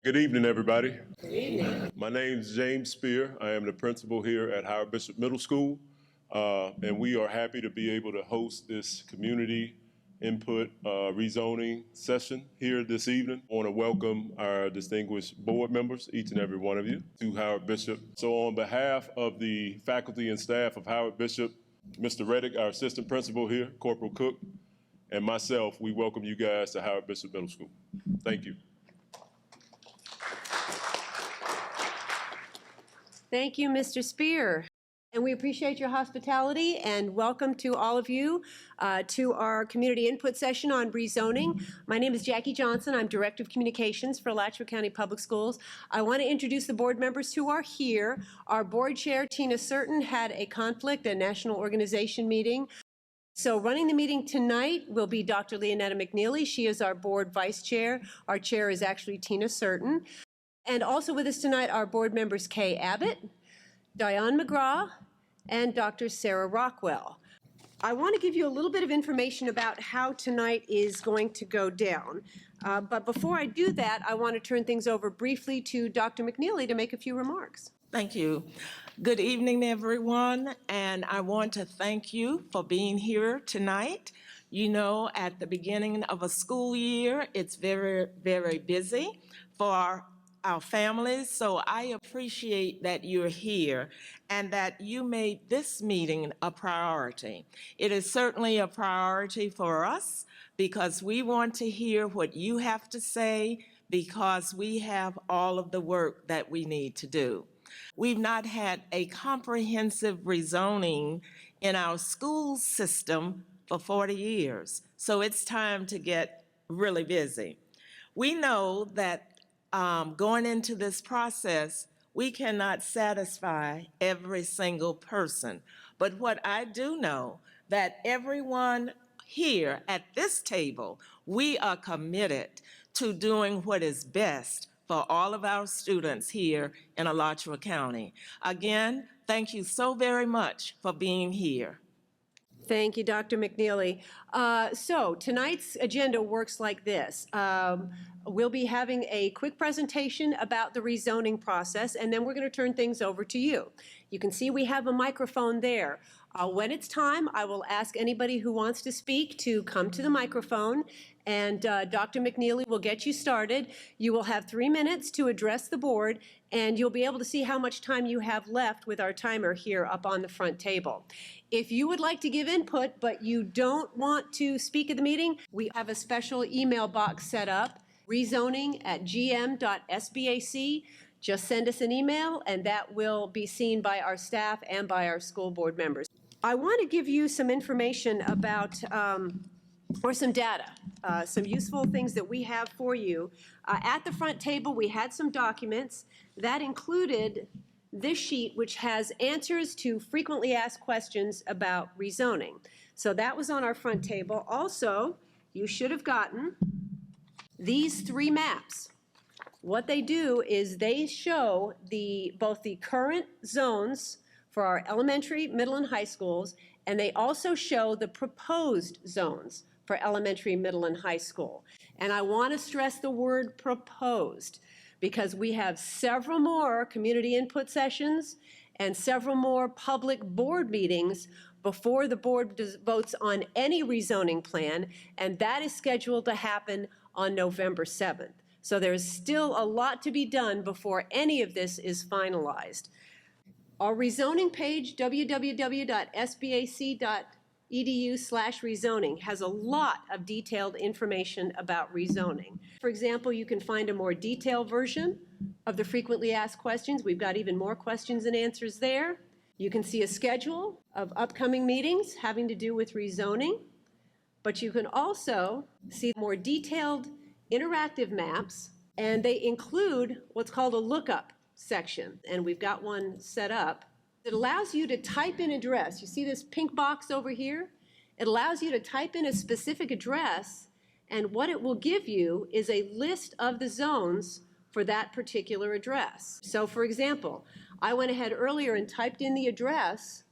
Good evening, everybody. Good evening. My name is James Spear. I am the principal here at Howard Bishop Middle School, and we are happy to be able to host this community input rezoning session here this evening. I want to welcome our distinguished board members, each and every one of you, to Howard Bishop. So on behalf of the faculty and staff of Howard Bishop, Mr. Reddick, our assistant principal here, Corporal Cook, and myself, we welcome you guys to Howard Bishop Middle School. Thank you. Thank you, Mr. Spear. And we appreciate your hospitality and welcome to all of you to our community input session on rezoning. My name is Jackie Johnson. I'm Director of Communications for Alachua County Public Schools. I want to introduce the board members who are here. Our board chair, Tina Certain, had a conflict, a national organization meeting. So running the meeting tonight will be Dr. Leonetta McNeely. She is our board vice chair. Our chair is actually Tina Certain. And also with us tonight are board members Kay Abbott, Diane McGraw, and Dr. Sarah Rockwell. I want to give you a little bit of information about how tonight is going to go down. But before I do that, I want to turn things over briefly to Dr. McNeely to make a few remarks. Thank you. Good evening, everyone, and I want to thank you for being here tonight. You know, at the beginning of a school year, it's very, very busy for our families, so I appreciate that you're here and that you made this meeting a priority. It is certainly a priority for us because we want to hear what you have to say because we have all of the work that we need to do. We've not had a comprehensive rezoning in our school system for 40 years, so it's time to get really busy. We know that going into this process, we cannot satisfy every single person. But what I do know, that everyone here at this table, we are committed to doing what is best for all of our students here in Alachua County. Again, thank you so very much for being here. Thank you, Dr. McNeely. So tonight's agenda works like this. We'll be having a quick presentation about the rezoning process, and then we're going to turn things over to you. You can see we have a microphone there. When it's time, I will ask anybody who wants to speak to come to the microphone, and Dr. McNeely will get you started. You will have 3 minutes to address the board, and you'll be able to see how much time you have left with our timer here up on the front table. If you would like to give input, but you don't want to speak at the meeting, we have a special email box set up, rezoning@gm.sbac. Just send us an email, and that will be seen by our staff and by our school board members. I want to give you some information about, or some data, some useful things that we have for you. At the front table, we had some documents that included this sheet, which has answers to frequently asked questions about rezoning. So that was on our front table. Also, you should have gotten these 3 maps. What they do is they show both the current zones for our elementary, middle, and high schools, and they also show the proposed zones for elementary, middle, and high school. And I want to stress the word proposed because we have several more community input sessions and several more public board meetings before the board votes on any rezoning plan, and that is scheduled to happen on November 7th. So there's still a lot to be done before any of this is finalized. Our rezoning page, www.sbac.edu/rezoning, has a lot of detailed information about rezoning. For example, you can find a more detailed version of the frequently asked questions. We've got even more questions and answers there. You can see a schedule of upcoming meetings having to do with rezoning, but you can also see more detailed interactive maps, and they include what's called a lookup section, and we've got one set up. It allows you to type in address. You see this pink box over here? It allows you to type in a specific address, and what it will give you is a list of the zones for that particular address. So for example, I went ahead earlier and typed in the address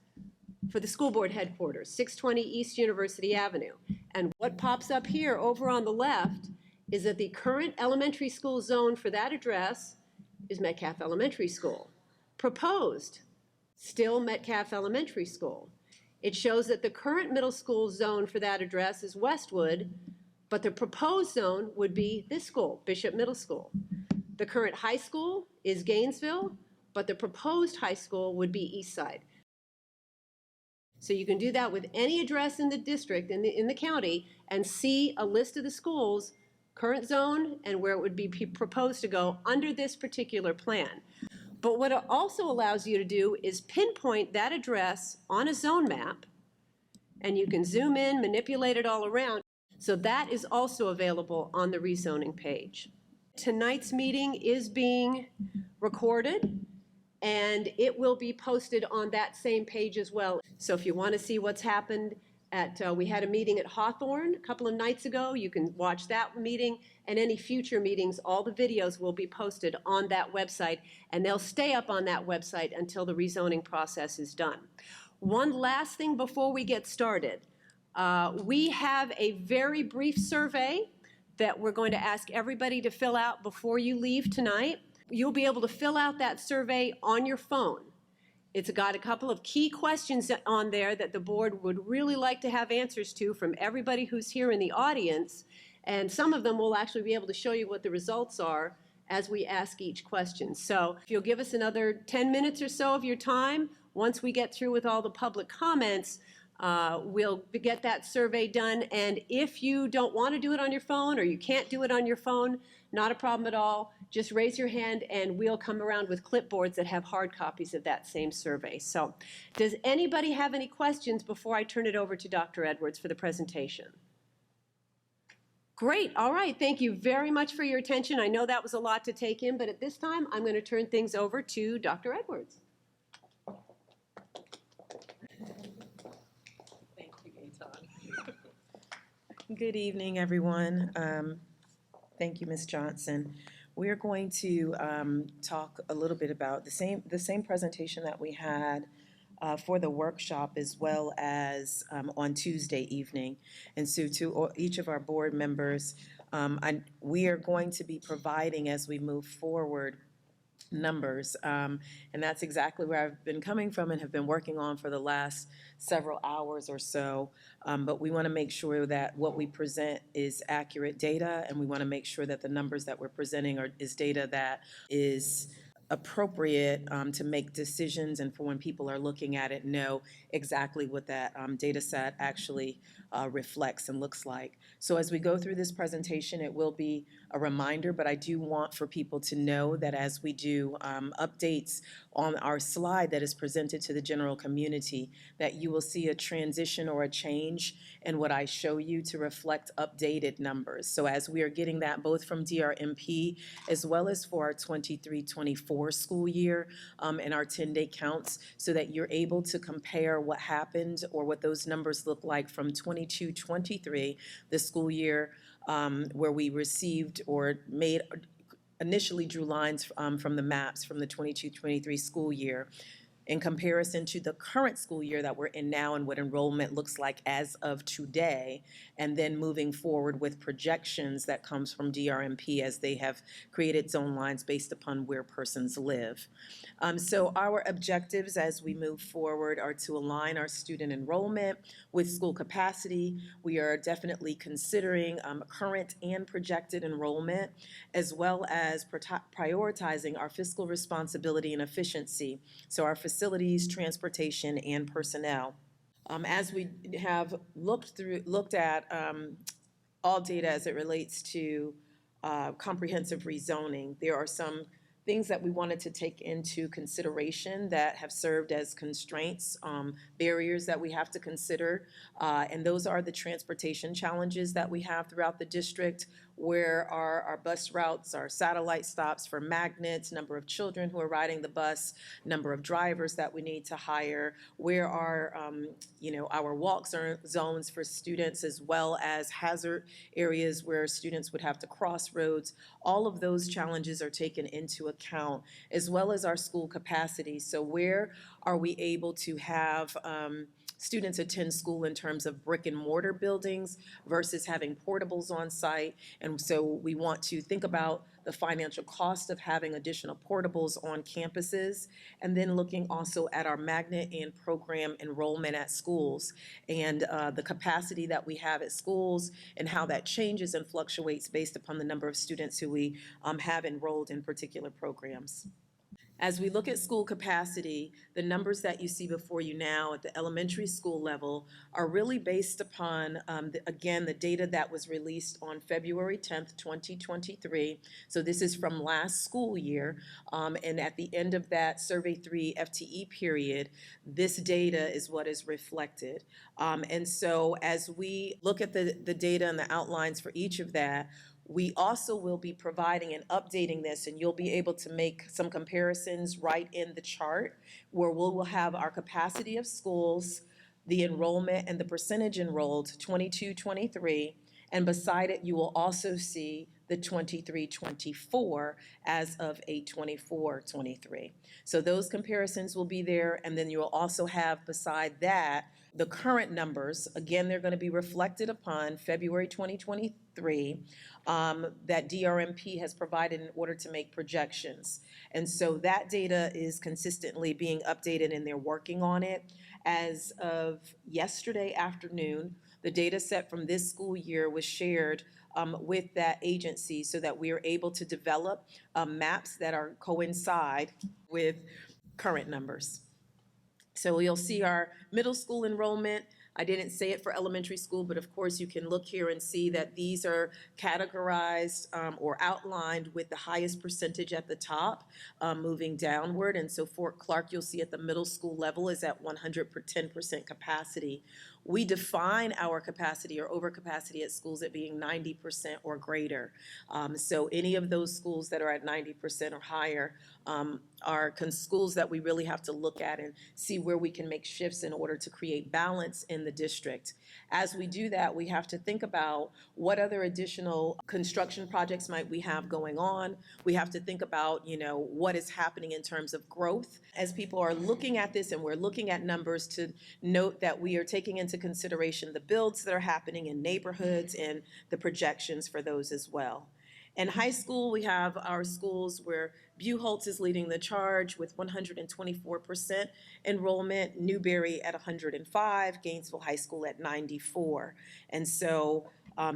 for the school board headquarters, 620 East University Avenue. And what pops up here over on the left is that the current elementary school zone for that address is Metcalf Elementary School. Proposed, still Metcalf Elementary School. It shows that the current middle school zone for that address is Westwood, but the proposed zone would be this school, Bishop Middle School. The current high school is Gainesville, but the proposed high school would be Eastside. So you can do that with any address in the district, in the county, and see a list of the schools, current zone, and where it would be proposed to go under this particular plan. But what it also allows you to do is pinpoint that address on a zone map, and you can zoom in, manipulate it all around. So that is also available on the rezoning page. Tonight's meeting is being recorded, and it will be posted on that same page as well. So if you want to see what's happened we had a meeting at Hawthorne a couple of nights ago. You can watch that meeting, and any future meetings. All the videos will be posted on that website, and they'll stay up on that website until the rezoning process is done. One last thing before we get started. We have a very brief survey that we're going to ask everybody to fill out before you leave tonight. You'll be able to fill out that survey on your phone. It's got a couple of key questions on there that the board would really like to have answers to from everybody who's here in the audience. And some of them will actually be able to show you what the results are as we ask each question. So if you'll give us another 10 minutes or so of your time, once we get through with all the public comments, we'll get that survey done. And if you don't want to do it on your phone or you can't do it on your phone, not a problem at all. Just raise your hand and we'll come around with clipboards that have hard copies of that same survey. So does anybody have any questions before I turn it over to Dr. Edwards for the presentation? Great. All right. Thank you very much for your attention. I know that was a lot to take in, but at this time, I'm going to turn things over to Dr. Edwards. Thank you, Gaetan. Good evening, everyone. Thank you, Ms. Johnson. We are going to talk a little bit about the same presentation that we had for the workshop, as well as on Tuesday evening. And so to each of our board members, we are going to be providing, as we move forward, numbers. And that's exactly where I've been coming from and have been working on for the last several hours or so. But we want to make sure that what we present is accurate data, and we want to make sure that the numbers that we're presenting is data that is appropriate to make decisions, and for when people are looking at it, know exactly what that data set actually reflects and looks like. So as we go through this presentation, it will be a reminder, but I do want for people to know that as we do updates on our slide that is presented to the general community, that you will see a transition or a change in what I show you to reflect updated numbers. So as we are getting that both from DRMP as well as for our 23-24 school year and our 10-day counts, so that you're able to compare what happened or what those numbers look like from 22-23, the school year where we received or made initially drew lines from the maps from the 22-23 school year, in comparison to the current school year that we're in now and what enrollment looks like as of today, and then moving forward with projections that comes from DRMP as they have created zone lines based upon where persons live. So our objectives as we move forward are to align our student enrollment with school capacity. We are definitely considering current and projected enrollment, as well as prioritizing our fiscal responsibility and efficiency. So our facilities, transportation, and personnel. As we have looked at all data as it relates to comprehensive rezoning, there are some things that we wanted to take into consideration that have served as constraints, barriers that we have to consider, and those are the transportation challenges that we have throughout the district, where our bus routes, our satellite stops for magnets, number of children who are riding the bus, number of drivers that we need to hire, where are our walk zones for students, as well as hazard areas where students would have to cross roads. All of those challenges are taken into account, as well as our school capacity. So where are we able to have students attend school in terms of brick and mortar buildings versus having portables on site. And so we want to think about the financial cost of having additional portables on campuses, and then looking also at our magnet and program enrollment at schools, and the capacity that we have at schools and how that changes and fluctuates based upon the number of students who we have enrolled in particular programs. As we look at school capacity, the numbers that you see before you now at the elementary school level are really based upon, again, the data that was released on February 10th, 2023. So this is from last school year. And at the end of that Survey 3 FTE period, this data is what is reflected. And so as we look at the data and the outlines for each of that, we also will be providing and updating this, and you'll be able to make some comparisons right in the chart where we'll have our capacity of schools, the enrollment and the percentage enrolled, 22-23, and beside it, you will also see the 23-24 as of 8-24-23. So those comparisons will be there, and then you will also have beside that the current numbers. Again, they're going to be reflected upon February 2023 that DRMP has provided in order to make projections. And so that data is consistently being updated, and they're working on it. As of yesterday afternoon, the data set from this school year was shared with that agency so that we are able to develop maps that are coincide with current numbers. So you'll see our middle school enrollment. I didn't say it for elementary school, but of course you can look here and see that these are categorized or outlined with the highest percentage at the top, moving downward. And so Fort Clark, you'll see at the middle school level is at 110% capacity. We define our capacity or overcapacity at schools at being 90% or greater. So any of those schools that are at 90% or higher are schools that we really have to look at and see where we can make shifts in order to create balance in the district. As we do that, we have to think about what other additional construction projects might we have going on. We have to think about, what is happening in terms of growth. As people are looking at this, and we're looking at numbers, to note that we are taking into consideration the builds that are happening in neighborhoods and the projections for those as well. In high school, we have our schools where Buchholz is leading the charge with 124% enrollment, Newberry at 105, Gainesville High School at 94. And so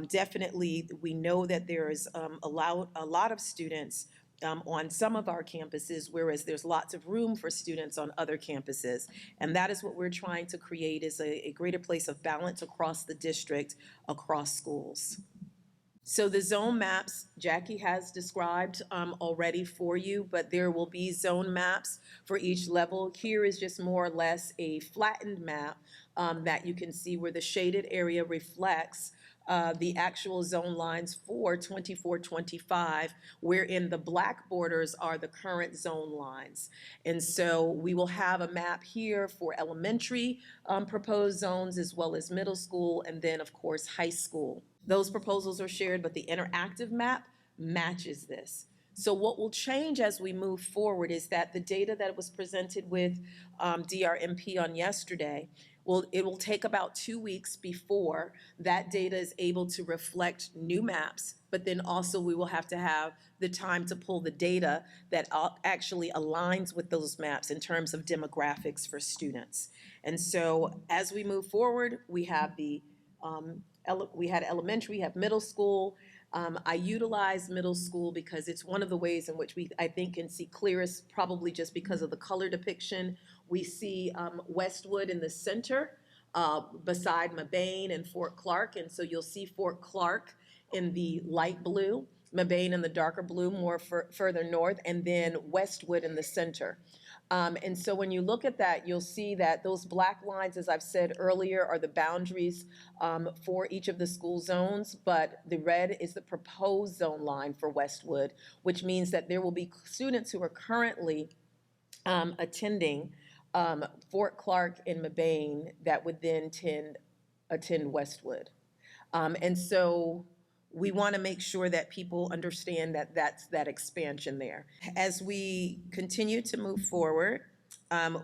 definitely we know that there is a lot of students on some of our campuses, whereas there's lots of room for students on other campuses. And that is what we're trying to create, is a greater place of balance across the district, across schools. So the zone maps, Jackie has described already for you, but there will be zone maps for each level. Here is just more or less a flattened map that you can see where the shaded area reflects the actual zone lines for 24-25, wherein the black borders are the current zone lines. And so we will have a map here for elementary proposed zones, as well as middle school, and then of course high school. Those proposals are shared, but the interactive map matches this. So what will change as we move forward is that the data that was presented with DRMP on yesterday, it will take about 2 weeks before that data is able to reflect new maps, but then also we will have to have the time to pull the data that actually aligns with those maps in terms of demographics for students. And so as we move forward, we have we had elementary, we have middle school. I utilize middle school because it's one of the ways in which I think can see clearest, probably just because of the color depiction. We see Westwood in the center beside Mabane and Fort Clark. And so you'll see Fort Clark in the light blue, Mabane in the darker blue, more further north, and then Westwood in the center. And so when you look at that, you'll see that those black lines, as I've said earlier, are the boundaries for each of the school zones, but the red is the proposed zone line for Westwood, which means that there will be students who are currently attending Fort Clark and Mabane that would then attend Westwood. And so we want to make sure that people understand that that's that expansion there. As we continue to move forward,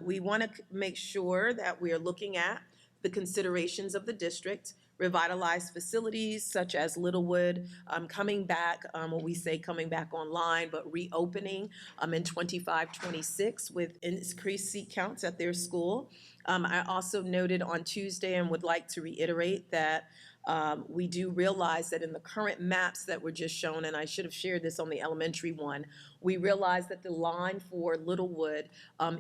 we want to make sure that we are looking at the considerations of the district, revitalized facilities such as Littlewood coming back, what we say coming back online, but reopening in 25-26 with increased seat counts at their school. I also noted on Tuesday and would like to reiterate that we do realize that in the current maps that were just shown, and I should have shared this on the elementary one, we realize that the line for Littlewood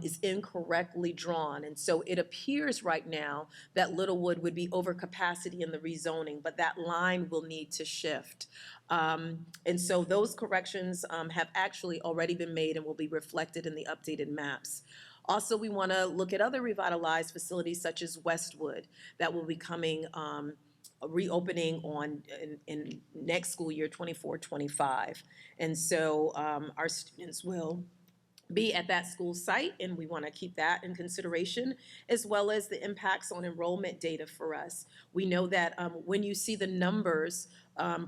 is incorrectly drawn. And so it appears right now that Littlewood would be over capacity in the rezoning, but that line will need to shift. And so those corrections have actually already been made and will be reflected in the updated maps. Also, we want to look at other revitalized facilities such as Westwood that will be coming reopening in next school year, 24-25. And so our students will be at that school site, and we want to keep that in consideration, as well as the impacts on enrollment data for us. We know that when you see the numbers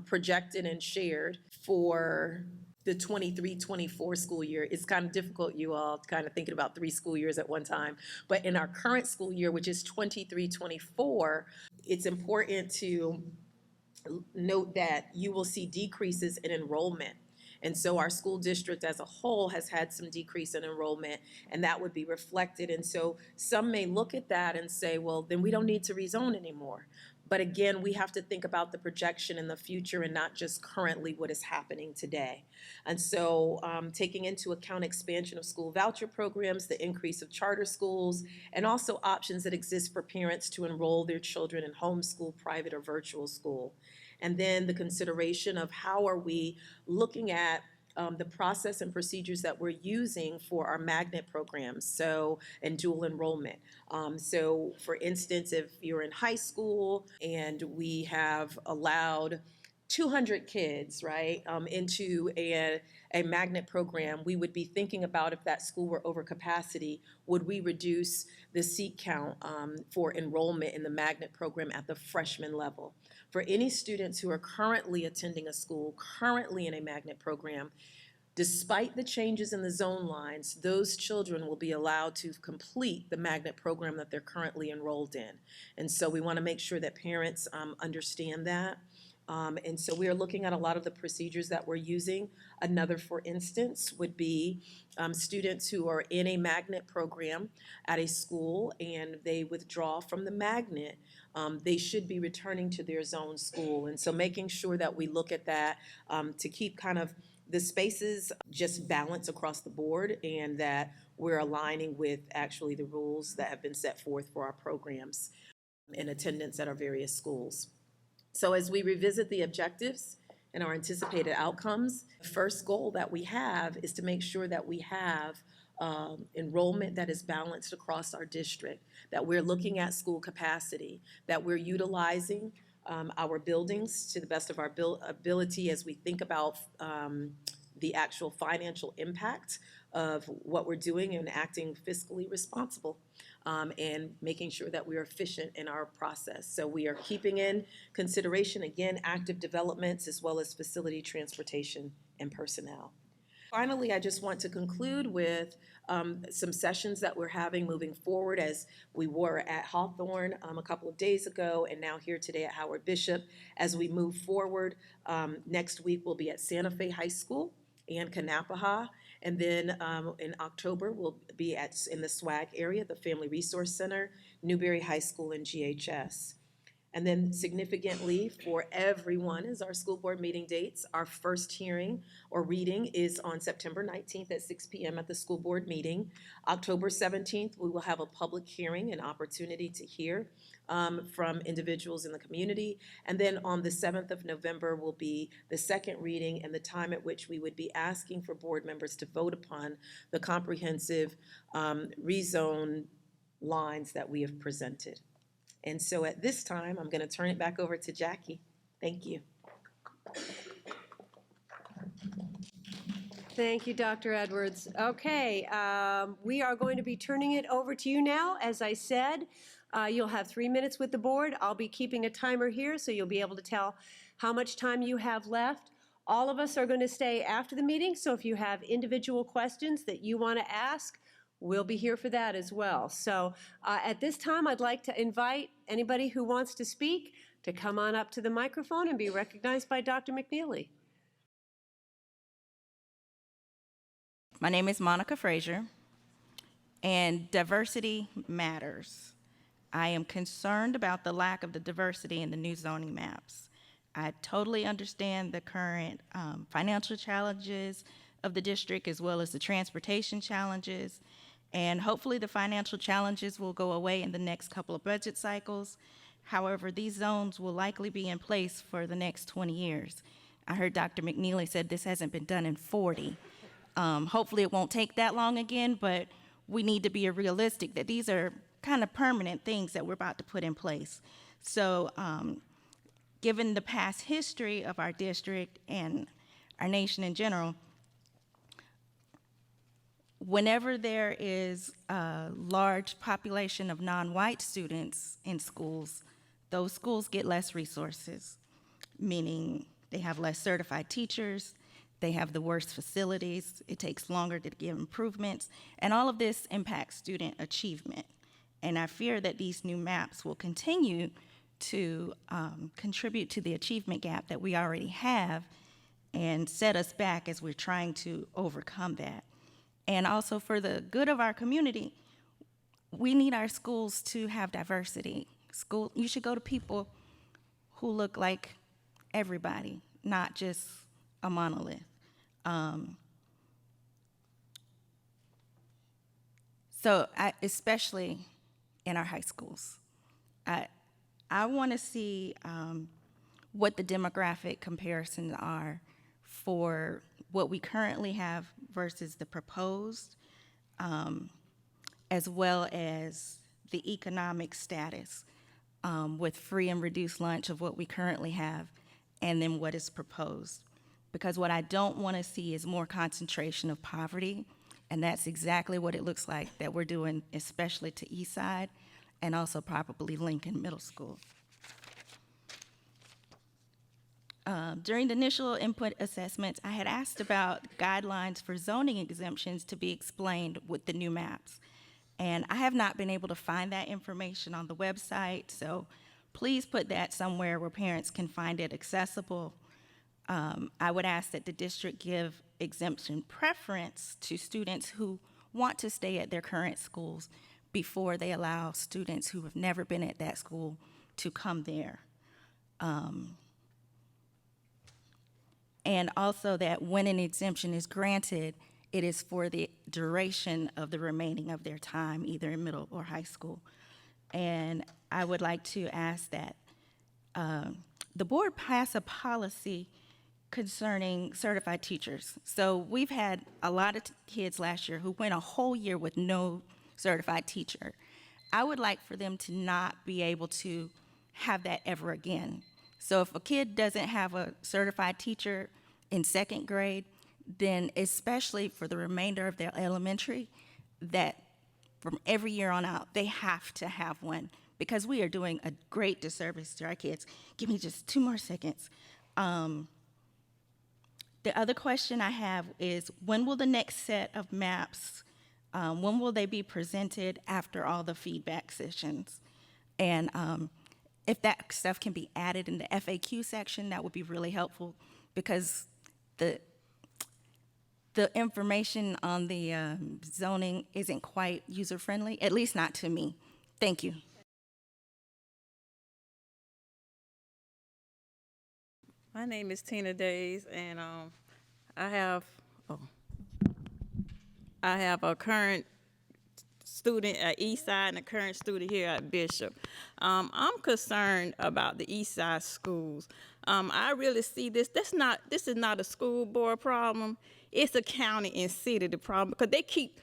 projected and shared for the 23-24 school year, it's kind of difficult, you all kind of thinking about 3 school years at one time. But in our current school year, which is 23-24, it's important to note that you will see decreases in enrollment. And so our school district as a whole has had some decrease in enrollment, and that would be reflected. And so some may look at that and say, well, then we don't need to rezone anymore. But again, we have to think about the projection in the future and not just currently what is happening today. And so taking into account expansion of school voucher programs, the increase of charter schools, and also options that exist for parents to enroll their children in homeschool, private, or virtual school. And then the consideration of how are we looking at the process and procedures that we're using for our magnet programs, so, and dual enrollment. So for instance, if you're in high school and we have allowed 200 kids, right, into a magnet program, we would be thinking about if that school were over capacity, would we reduce the seat count for enrollment in the magnet program at the freshman level? For any students who are currently attending a school, currently in a magnet program, despite the changes in the zone lines, those children will be allowed to complete the magnet program that they're currently enrolled in. And so we want to make sure that parents understand that. And so we are looking at a lot of the procedures that we're using. Another, for instance, would be students who are in a magnet program at a school and they withdraw from the magnet. They should be returning to their zone school. And so making sure that we look at that to keep kind of the spaces just balanced across the board, and that we're aligning with actually the rules that have been set forth for our programs and attendance at our various schools. So as we revisit the objectives and our anticipated outcomes, the first goal that we have is to make sure that we have enrollment that is balanced across our district, that we're looking at school capacity, that we're utilizing our buildings to the best of our ability as we think about the actual financial impact of what we're doing and acting fiscally responsible, and making sure that we are efficient in our process. So we are keeping in consideration, again, active developments as well as facility transportation and personnel. Finally, I just want to conclude with some sessions that we're having moving forward, as we were at Hawthorne a couple of days ago and now here today at Howard Bishop. As we move forward, next week we'll be at Santa Fe High School and Kanapaha. And then in October, we'll be in the SWAG area, the Family Resource Center, Newberry High School, and GHS. And then significantly for everyone is our school board meeting dates. Our first hearing or reading is on September 19th at 6 p.m. at the school board meeting. October 17th, we will have a public hearing, an opportunity to hear from individuals in the community. And then on the 7th of November will be the second reading and the time at which we would be asking for board members to vote upon the comprehensive rezone lines that we have presented. And so at this time, I'm going to turn it back over to Jackie. Thank you. Thank you, Dr. Edwards. Okay, we are going to be turning it over to you now. As I said, you'll have 3 minutes with the board. I'll be keeping a timer here, so you'll be able to tell how much time you have left. All of us are going to stay after the meeting, so if you have individual questions that you want to ask, we'll be here for that as well. So at this time, I'd like to invite anybody who wants to speak to come on up to the microphone and be recognized by Dr. McNeely. My name is Monica Frazier, and diversity matters. I am concerned about the lack of the diversity in the new zoning maps. I totally understand the current financial challenges of the district as well as the transportation challenges, and hopefully the financial challenges will go away in the next couple of budget cycles. However, these zones will likely be in place for the next 20 years. I heard Dr. McNeely said this hasn't been done in 40. Hopefully it won't take that long again, but we need to be realistic that these are kind of permanent things that we're about to put in place. So given the past history of our district and our nation in general, whenever there is a large population of non-white students in schools, those schools get less resources, meaning they have less certified teachers, they have the worst facilities, it takes longer to give improvements, and all of this impacts student achievement. And I fear that these new maps will continue to contribute to the achievement gap that we already have and set us back as we're trying to overcome that. And also for the good of our community, we need our schools to have diversity. You should go to people who look like everybody, not just a monolith. Especially in our high schools, I want to see what the demographic comparisons are for what we currently have versus the proposed, as well as the economic status with free and reduced lunch of what we currently have, and then what is proposed. Because what I don't want to see is more concentration of poverty, and that's exactly what it looks like that we're doing, especially to Eastside, and also probably Lincoln Middle School. During the initial input assessments, I had asked about guidelines for zoning exemptions to be explained with the new maps. And I have not been able to find that information on the website, so please put that somewhere where parents can find it accessible. I would ask that the district give exemption preference to students who want to stay at their current schools before they allow students who have never been at that school to come there. And also that when an exemption is granted, it is for the duration of the remaining of their time, either in middle or high school. And I would like to ask that the board pass a policy concerning certified teachers. So we've had a lot of kids last year who went a whole year with no certified teacher. I would like for them to not be able to have that ever again. So if a kid doesn't have a certified teacher in second grade, then especially for the remainder of their elementary, that from every year on out, they have to have one, because we are doing a great disservice to our kids. Give me just 2 more seconds. The other question I have is, when will the next set of maps, when will they be presented after all the feedback sessions? And if that stuff can be added in the FAQ section, that would be really helpful, because the information on the zoning isn't quite user-friendly, at least not to me. Thank you. My name is Tina Days, and I have a current student at Eastside and a current student here at Bishop. I'm concerned about the Eastside schools. I really see this. This is not a school board problem. It's a county and city problem, because they keep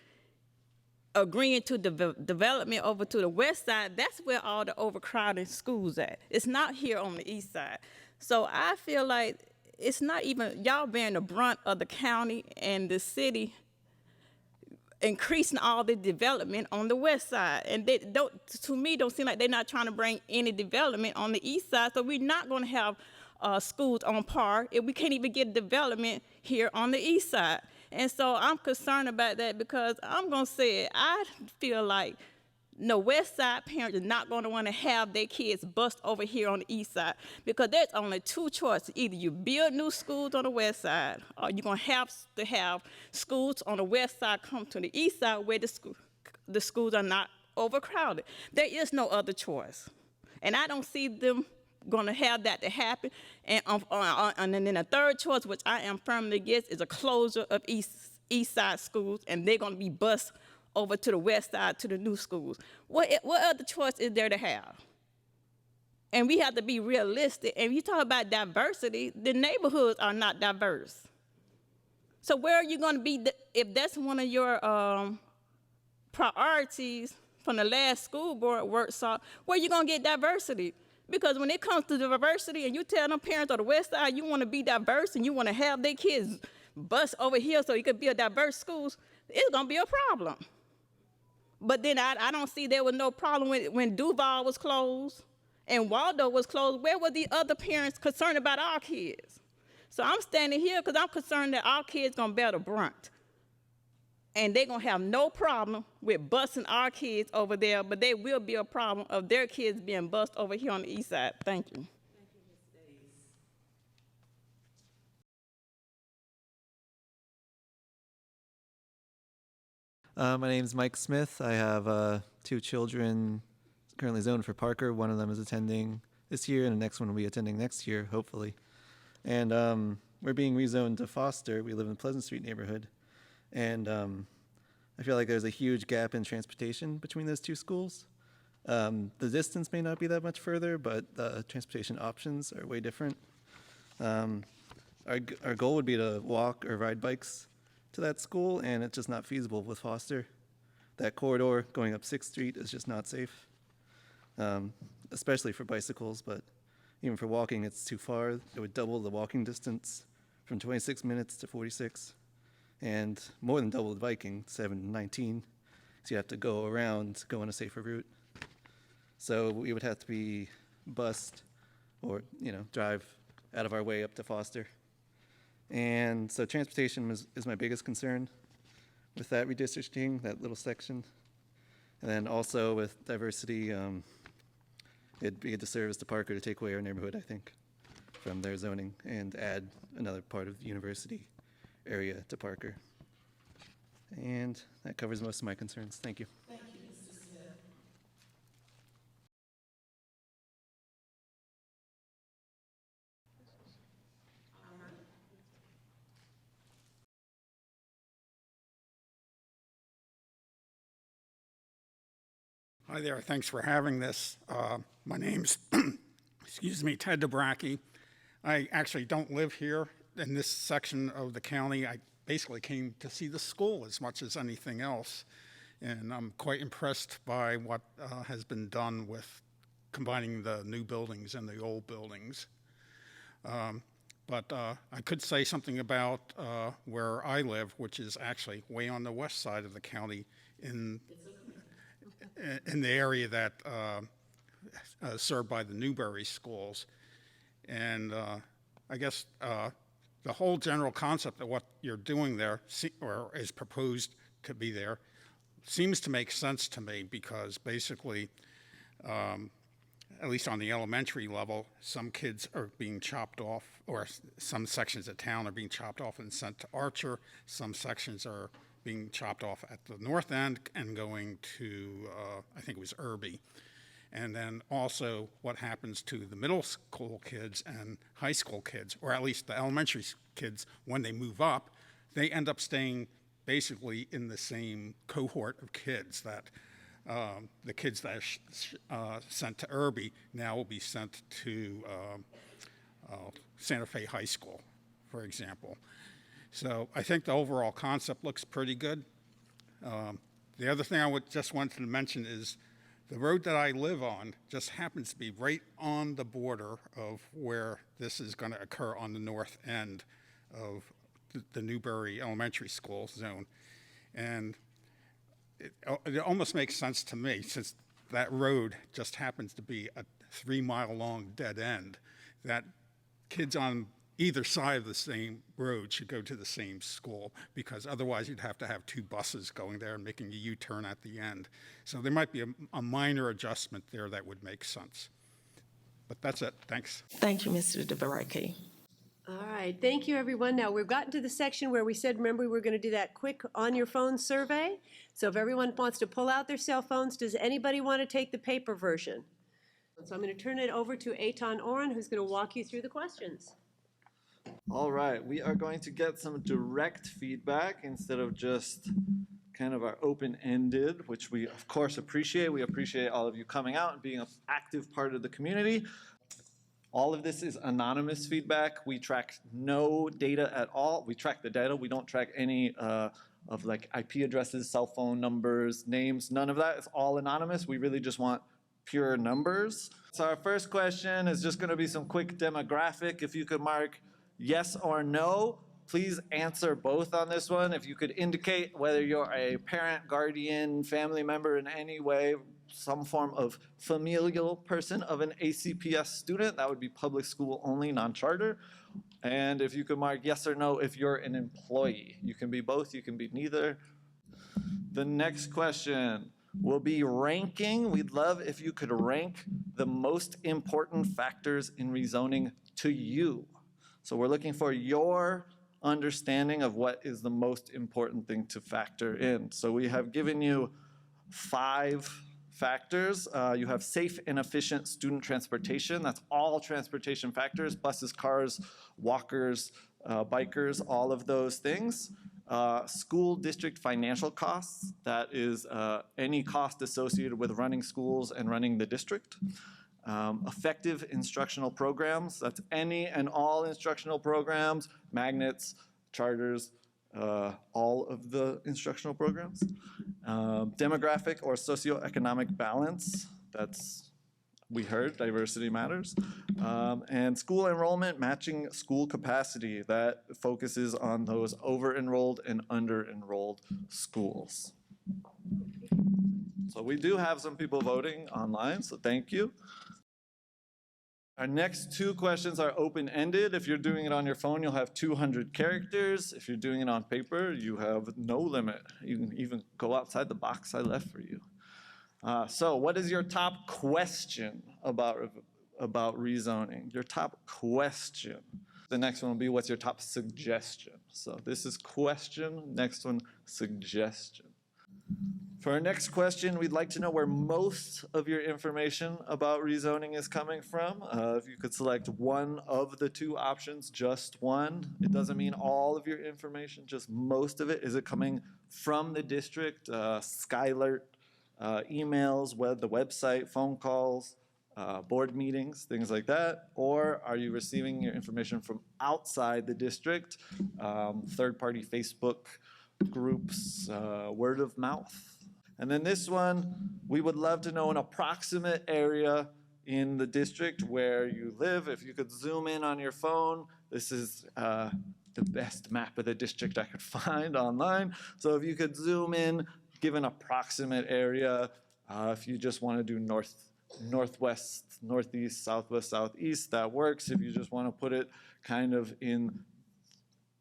agreeing to development over to the west side. That's where all the overcrowded schools at. It's not here on the east side. So I feel like it's not even y'all bearing the brunt of the county and the city increasing all the development on the west side. And they don't seem like they're not trying to bring any development on the east side. So we're not going to have schools on par if we can't even get development here on the east side. And so I'm concerned about that because I'm going to say it, I feel like no West Side parents are not going to want to have their kids bust over here on the East Side because there's only two choices. Either you build new schools on the West Side or you're going to have schools on the West Side come to the East Side where the schools are not overcrowded. There is no other choice. And I don't see them going to have that to happen. And then the third choice, which I am firmly against, is a closure of East Side schools, and they're going to be bused over to the West Side to the new schools. What other choice is there to have? And we have to be realistic. And you talk about diversity, the neighborhoods are not diverse. So where are you going to be if that's one of your priorities from the last school board workshop? Where are you going to get diversity? Because when it comes to diversity and you tell them parents on the West Side you want to be diverse and you want to have their kids bus over here so you could build diverse schools, it's going to be a problem. But then I don't see there was no problem when Duval was closed and Waldo was closed. Where were the other parents concerned about our kids? So I'm standing here because I'm concerned that our kids going to bear the brunt. And they're going to have no problem with busing our kids over there, but there will be a problem of their kids being bused over here on the East Side. Thank you. My name's Mike Smith. I have 2 children currently zoned for Parker. One of them is attending this year, and the next one will be attending next year, hopefully. And we're being rezoned to Foster. We live in the Pleasant Street neighborhood. And I feel like there's a huge gap in transportation between those 2 schools. The distance may not be that much further, but the transportation options are way different. Our goal would be to walk or ride bikes to that school, and it's just not feasible with Foster. That corridor going up 6th Street is just not safe, especially for bicycles, but even for walking, it's too far. It would double the walking distance from 26 minutes to 46, and more than double the biking, 7 to 19. So you have to go around, go on a safer route. So we would have to be bused or, drive out of our way up to Foster. And so transportation is my biggest concern with that redistricting, that little section. And then also with diversity, it'd be a disservice to Parker to take away our neighborhood, I think, from their zoning and add another part of the university area to Parker. And that covers most of my concerns. Thank you. Thank you, Mr. Smith. Hi there, thanks for having this. My name's, Ted DeBracke. I actually don't live here in this section of the county. I basically came to see the school as much as anything else. And I'm quite impressed by what has been done with combining the new buildings and the old buildings. But I could say something about where I live, which is actually way on the west side of the county in the area that served by the Newberry schools. And I guess the whole general concept of what you're doing there, or is proposed to be there, seems to make sense to me because basically, at least on the elementary level, some kids are being chopped off, or some sections of town are being chopped off and sent to Archer. Some sections are being chopped off at the north end and going to, I think it was Irby. And then also what happens to the middle school kids and high school kids, or at least the elementary kids, when they move up, they end up staying basically in the same cohort of kids that the kids that are sent to Irby now will be sent to Santa Fe High School, for example. So I think the overall concept looks pretty good. The other thing I just wanted to mention is the road that I live on just happens to be right on the border of where this is going to occur on the north end of the Newberry Elementary School zone. And it almost makes sense to me, since that road just happens to be a 3-mile long dead end, that kids on either side of the same road should go to the same school, because otherwise you'd have to have two buses going there and making a U-turn at the end. So there might be a minor adjustment there that would make sense. But that's it. Thanks. Thank you, Mr. DeVareke. All right, thank you, everyone. Now, we've gotten to the section where we said, remember, we were going to do that quick on-your-phone survey. So if everyone wants to pull out their cell phones, does anybody want to take the paper version? So I'm going to turn it over to Eitan Oren, who's going to walk you through the questions. All right, we are going to get some direct feedback instead of just kind of our open-ended, which we of course appreciate. We appreciate all of you coming out and being an active part of the community. All of this is anonymous feedback. We track no data at all. We track the data. We don't track any of like IP addresses, cell phone numbers, names, none of that. It's all anonymous. We really just want pure numbers. So our first question is just gonna be some quick demographic. If you could mark yes or no, please answer both on this one. If you could indicate whether you're a parent, guardian, family member in any way, some form of familial person of an ACPS student, that would be public school only, non-charter. And if you could mark yes or no if you're an employee. You can be both, you can be neither. The next question will be ranking. We'd love if you could rank the most important factors in rezoning to you. So we're looking for your understanding of what is the most important thing to factor in. So we have given you 5 factors. You have safe and efficient student transportation. That's all transportation factors, buses, cars, walkers, bikers, all of those things. School district financial costs, that is any cost associated with running schools and running the district. Effective instructional programs, that's any and all instructional programs, magnets, charters, all of the instructional programs. Demographic or socioeconomic balance, that's, we heard, diversity matters. And school enrollment matching school capacity, that focuses on those over-enrolled and under-enrolled schools. So we do have some people voting online, so thank you. Our next 2 questions are open-ended. If you're doing it on your phone, you'll have 200 characters. If you're doing it on paper, you have no limit. You can even go outside the box I left for you. So what is your top question about rezoning? Your top question. The next one will be, what's your top suggestion? So this is question, next one, suggestion. For our next question, we'd like to know where most of your information about rezoning is coming from. If you could select one of the 2 options, just one. It doesn't mean all of your information, just most of it. Is it coming from the district, Skylert, emails, the website, phone calls, board meetings, things like that? Or are you receiving your information from outside the district, third-party Facebook groups, word of mouth? And then this one, we would love to know an approximate area in the district where you live. If you could zoom in on your phone, this is the best map of the district I could find online. So if you could zoom in, give an approximate area. If you just want to do northwest, northeast, southwest, southeast, that works. If you just want to put it kind of in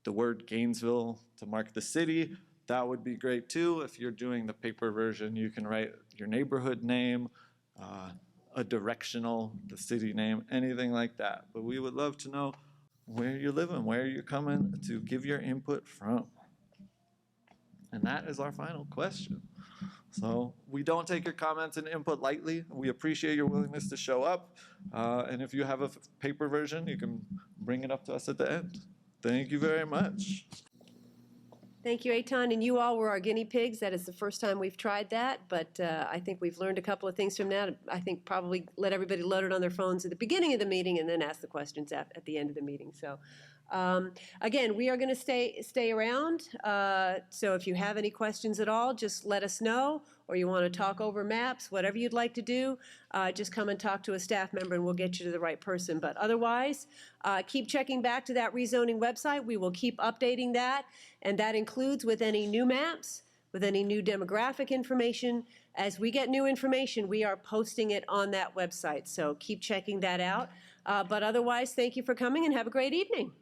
the word Gainesville to mark the city, that would be great too. If you're doing the paper version, you can write your neighborhood name, a directional, the city name, anything like that. But we would love to know where you're living, where you're coming to give your input from. And that is our final question. So we don't take your comments and input lightly. We appreciate your willingness to show up. And if you have a paper version, you can bring it up to us at the end. Thank you very much. Thank you, Eitan, and you all were our guinea pigs. That is the first time we've tried that, but I think we've learned a couple of things from that. I think probably let everybody load it on their phones at the beginning of the meeting and then ask the questions at the end of the meeting. So again, we are going to stay around. So if you have any questions at all, just let us know, or you want to talk over maps, whatever you'd like to do, just come and talk to a staff member and we'll get you to the right person. But otherwise, keep checking back to that rezoning website. We will keep updating that, and that includes with any new maps, with any new demographic information. As we get new information, we are posting it on that website. So keep checking that out. But otherwise, thank you for coming and have a great evening.